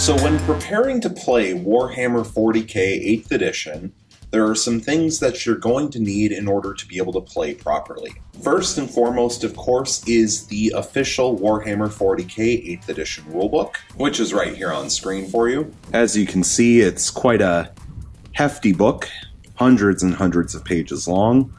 So when preparing to play Warhammer 40k 8th edition, there are some things that you're going to need in order to be able to play properly. First and foremost, of course, is the official Warhammer 40k 8th edition rulebook, which is right here on screen for you. As you can see, it's quite a hefty book, hundreds and hundreds of pages long,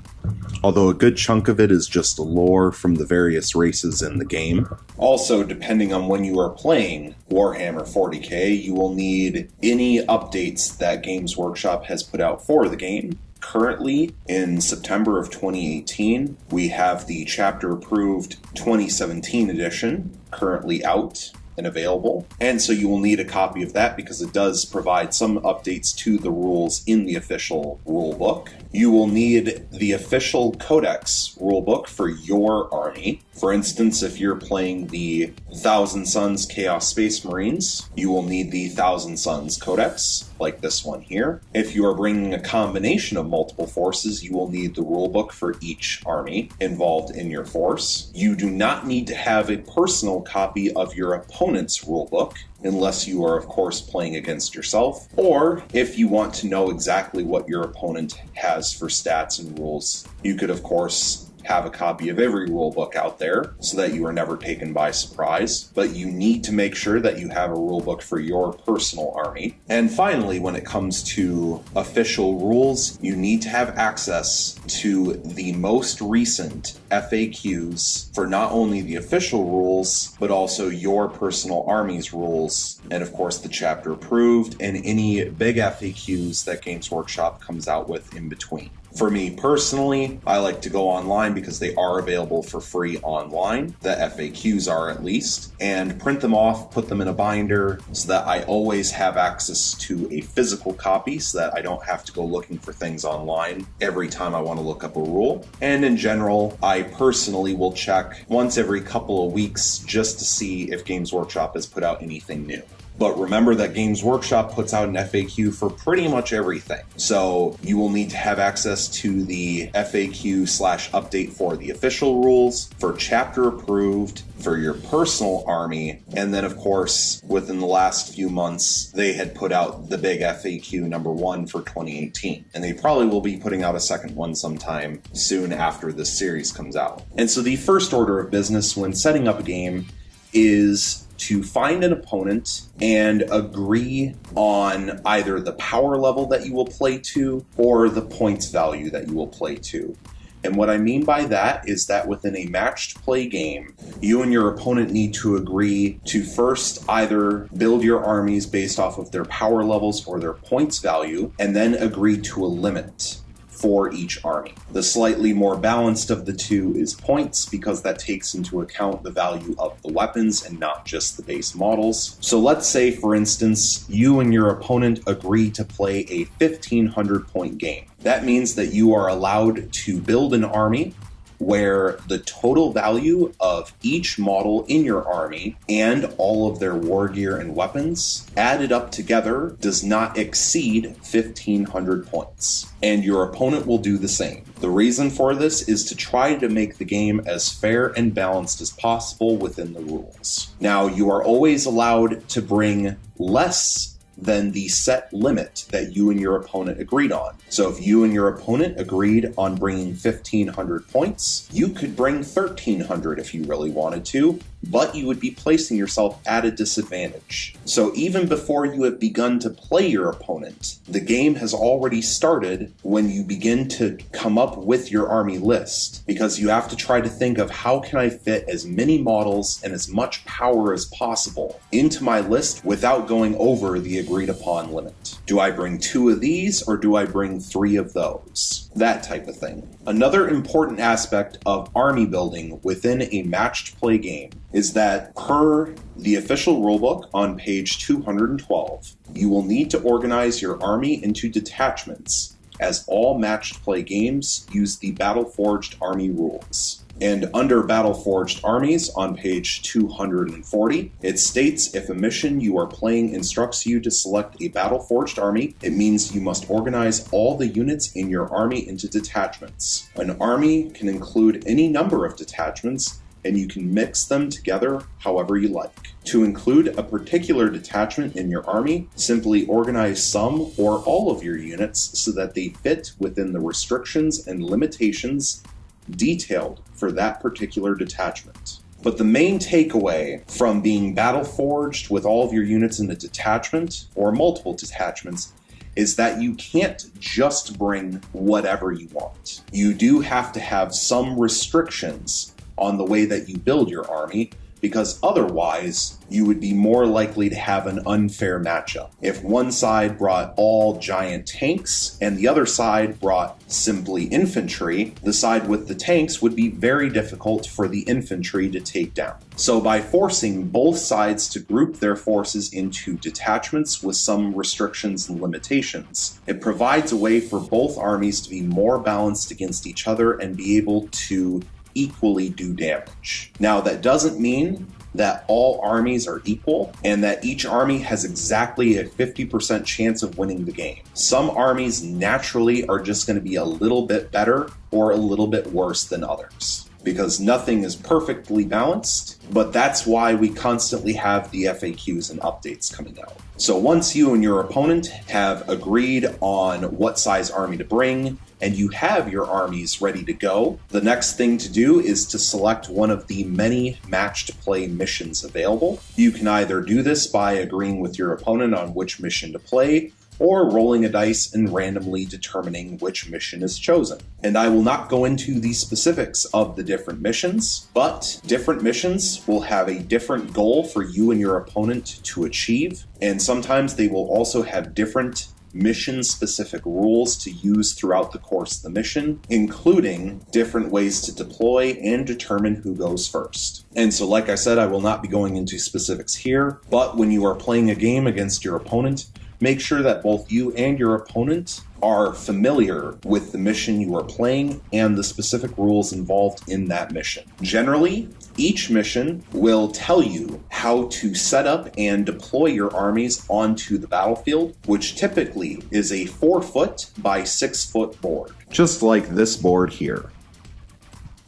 although a good chunk of it is just lore from the various races in the game. Also, depending on when you are playing Warhammer 40k, you will need any updates that Games Workshop has put out for the game. Currently, in September of 2018, we have the chapter-approved 2017 edition currently out and available, and so you will need a copy of that because it does provide some updates to the rules in the official rulebook. You will need the official Codex rulebook for your army. For instance, if you're playing the Thousand Suns Chaos Space Marines, you will need the Thousand Suns Codex, like this one here. If you are bringing a combination of multiple forces, you will need the rulebook for each army involved in your force. You do not need to have a personal copy of your opponent's rulebook, unless you are, of course, playing against yourself, or if you want to know exactly what your opponent has for stats and rules. You could, of course, have a copy of every rulebook out there so that you are never taken by surprise, but you need to make sure that you have a rulebook for your personal army. And finally, when it comes to official rules, you need to have access to the most recent FAQs for not only the official rules, but also your personal army's rules, and of course the chapter approved, and any big FAQs that Games Workshop comes out with in between. For me personally, I like to go online because they are available for free online, the FAQs are at least, and print them off, put them in a binder so that I always have access to a physical copy so that I don't have to go looking for things online every time I want to look up a rule. And in general, I personally will check once every couple of weeks just to see if Games Workshop has put out anything new. But remember that Games Workshop puts out an FAQ for pretty much everything. So you will need to have access to the FAQ/update for the official rules, for chapter approved, for your personal army, and then of course, within the last few months, they had put out the big FAQ number 1 for 2018. And they probably will be putting out a second one sometime soon after this series comes out. And so the first order of business when setting up a game is to find an opponent and agree on either the power level that you will play to or the points value that you will play to. And what I mean by that is that within a matched play game, you and your opponent need to agree to first either build your armies based off of their power levels or their points value, and then agree to a limit for each army. The slightly more balanced of the two is points because that takes into account the value of the weapons and not just the base models. So let's say, for instance, you and your opponent agree to play a 1,500 point game. That means that you are allowed to build an army where the total value of each model in your army and all of their war gear and weapons added up together does not exceed 1,500 points. And your opponent will do the same. The reason for this is to try to make the game as fair and balanced as possible within the rules. Now, you are always allowed to bring less than the set limit that you and your opponent agreed on. So if you and your opponent agreed on bringing 1,500 points, you could bring 1,300 if you really wanted to, but you would be placing yourself at a disadvantage. So even before you have begun to play your opponent, the game has already started when you begin to come up with your army list, because you have to try to think of how can I fit as many models and as much power as possible into my list without going over the agreed upon limit. Do I bring 2 of these or do I bring 3 of those? That type of thing. Another important aspect of army building within a matched play game is that per the official rulebook on page 212, you will need to organize your army into detachments, as all matched play games use the Battle-Forged Army rules. And under Battle-Forged Armies on page 240, it states if a mission you are playing instructs you to select a Battle-Forged Army, it means you must organize all the units in your army into detachments. An army can include any number of detachments, and you can mix them together however you like. To include a particular detachment in your army, simply organize some or all of your units so that they fit within the restrictions and limitations detailed for that particular detachment. But the main takeaway from being battle forged with all of your units in a detachment or multiple detachments is that you can't just bring whatever you want. You do have to have some restrictions on the way that you build your army, because otherwise you would be more likely to have an unfair matchup. If one side brought all giant tanks and the other side brought simply infantry, the side with the tanks would be very difficult for the infantry to take down. So by forcing both sides to group their forces into detachments with some restrictions and limitations, it provides a way for both armies to be more balanced against each other and be able to equally do damage. Now, that doesn't mean that all armies are equal and that each army has exactly a 50% chance of winning the game. Some armies naturally are just going to be a little bit better or a little bit worse than others, because nothing is perfectly balanced, but that's why we constantly have the FAQs and updates coming out. So once you and your opponent have agreed on what size army to bring, and you have your armies ready to go, the next thing to do is to select one of the many matched play missions available. You can either do this by agreeing with your opponent on which mission to play, or rolling a dice and randomly determining which mission is chosen. And I will not go into the specifics of the different missions, but different missions will have a different goal for you and your opponent to achieve, and sometimes they will also have different mission-specific rules to use throughout the course of the mission, including different ways to deploy and determine who goes first. And so, like I said, I will not be going into specifics here, but when you are playing a game against your opponent, make sure that both you and your opponent are familiar with the mission you are playing and the specific rules involved in that mission. Generally, each mission will tell you how to set up and deploy your armies onto the battlefield, which typically is a 4-foot by 6-foot board, just like this board here.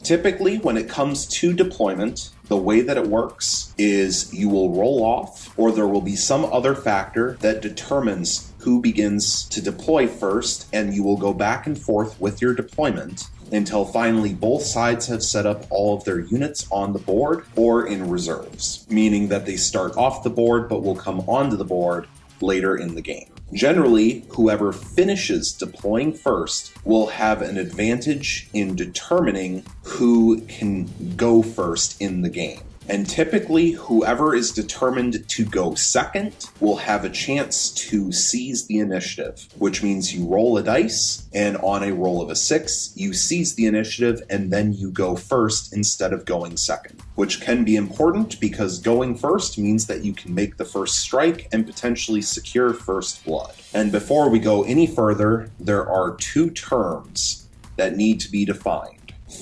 Typically, when it comes to deployment, the way that it works is you will roll off, or there will be some other factor that determines who begins to deploy first, and you will go back and forth with your deployment until finally both sides have set up all of their units on the board or in reserves, meaning that they start off the board but will come onto the board later in the game. Generally, whoever finishes deploying first will have an advantage in determining who can go first in the game. And typically, whoever is determined to go second will have a chance to seize the initiative, which means you roll a dice, and on a roll of a 6, you seize the initiative, and then you go first instead of going second, which can be important because going first means that you can make the first strike and potentially secure first blood. And before we go any further, there are 2 terms that need to be defined.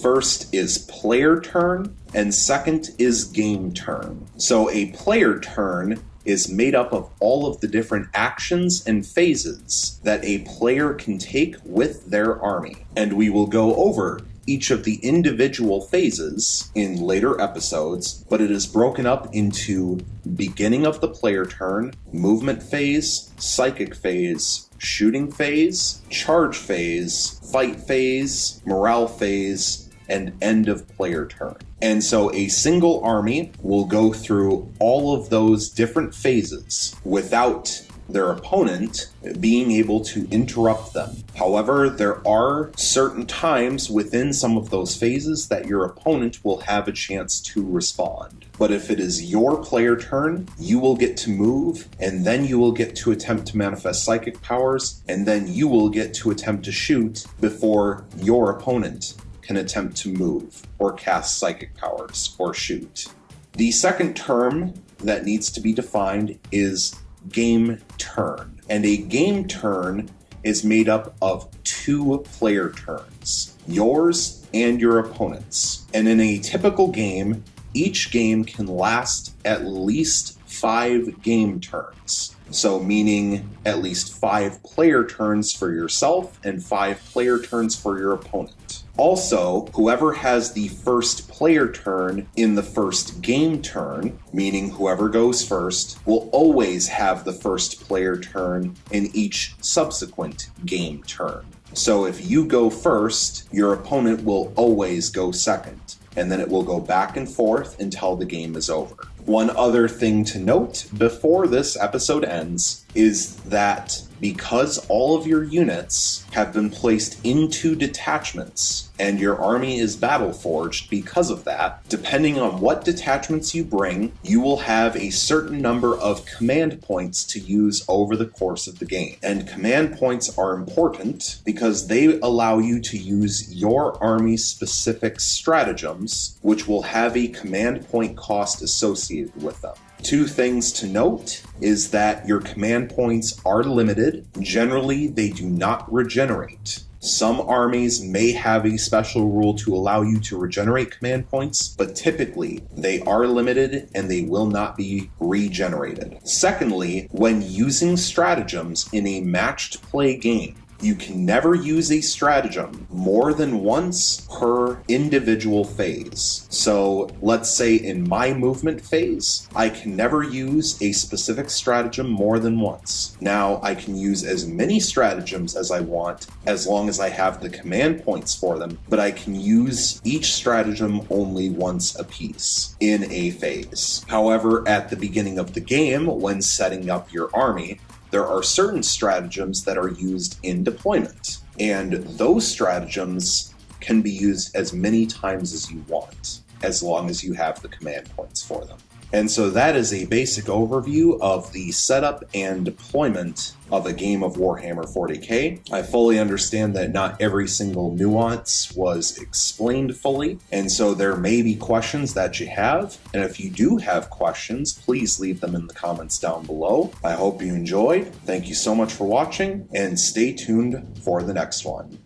First is player turn, and second is game turn. So a player turn is made up of all of the different actions and phases that a player can take with their army. And we will go over each of the individual phases in later episodes, but it is broken up into beginning of the player turn, movement phase, psychic phase, shooting phase, charge phase, fight phase, morale phase, and end of player turn. And so a single army will go through all of those different phases without their opponent being able to interrupt them. However, there are certain times within some of those phases that your opponent will have a chance to respond. But if it is your player turn, you will get to move, and then you will get to attempt to manifest psychic powers, and then you will get to attempt to shoot before your opponent can attempt to move or cast psychic powers or shoot. The second term that needs to be defined is game turn. And a game turn is made up of 2 player turns, yours and your opponent's. And in a typical game, each game can last at least 5 game turns. So meaning at least 5 player turns for yourself and 5 player turns for your opponent. Also, whoever has the first player turn in the first game turn, meaning whoever goes first, will always have the first player turn in each subsequent game turn. So if you go first, your opponent will always go second, and then it will go back and forth until the game is over. One other thing to note before this episode ends is that because all of your units have been placed into detachments and your army is battle forged because of that, depending on what detachments you bring, you will have a certain number of command points to use over the course of the game. And command points are important because they allow you to use your army's specific stratagems, which will have a command point cost associated with them. Two things to note is that your command points are limited. Generally, they do not regenerate. Some armies may have a special rule to allow you to regenerate command points, but typically they are limited and they will not be regenerated. Secondly, when using stratagems in a matched play game, you can never use a stratagem more than once per individual phase. So let's say in my movement phase, I can never use a specific stratagem more than once. Now I can use as many stratagems as I want as long as I have the command points for them, but I can use each stratagem only once a piece in a phase. However, at the beginning of the game, when setting up your army, there are certain stratagems that are used in deployment, and those stratagems can be used as many times as you want, as long as you have the command points for them. And so that is a basic overview of the setup and deployment of a game of Warhammer 40k. I fully understand that not every single nuance was explained fully, and so there may be questions that you have. And if you do have questions, please leave them in the comments down below. I hope you enjoyed. Thank you so much for watching, and stay tuned for the next one.